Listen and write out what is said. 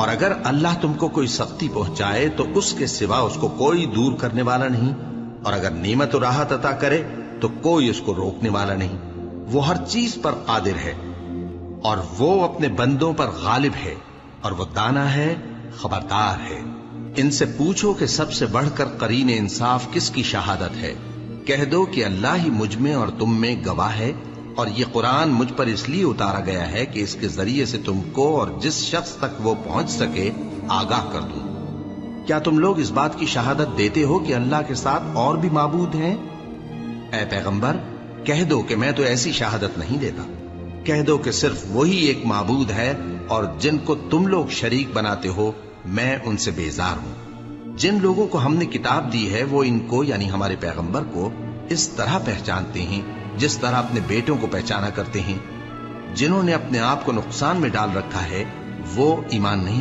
اور اگر اللہ تم کو کوئی سختی پہنچائے تو اس کے سوا اس کو کوئی دور کرنے والا نہیں، اور اگر نعمت و راحت عطا کرے تو کوئی اس کو روکنے والا نہیں۔ وہ ہر چیز پر قادر ہے، اور وہ اپنے بندوں پر غالب ہے، اور وہ دانا ہے، خبردار ہے۔ ان سے پوچھو کہ سب سے بڑھ کر قرین انصاف کس کی شہادت ہے؟ کہہ دو کہ اللہ ہی مجھ میں اور تم میں گواہ ہے، اور یہ قرآن مجھ پر اس لیے اتارا گیا ہے کہ اس کے ذریعے سے تم کو اور جس شخص تک وہ پہنچ سکے آگاہ کر دوں۔ کیا تم لوگ اس بات کی شہادت دیتے ہو کہ اللہ کے ساتھ اور بھی معبود ہیں؟ اے پیغمبر، کہہ دو کہ میں تو ایسی شہادت نہیں دیتا۔ کہہ دو کہ صرف وہی ایک معبود ہے، اور جن کو تم لوگ شریک بناتے ہو میں ان سے بیزار ہوں۔ جن لوگوں کو ہم نے کتاب دی ہے وہ ان کو یعنی ہمارے پیغمبر کو اس طرح پہچانتے ہیں جس طرح اپنے بیٹوں کو پہچانا کرتے ہیں۔ جنہوں نے اپنے آپ کو نقصان میں ڈال رکھا ہے وہ ایمان نہیں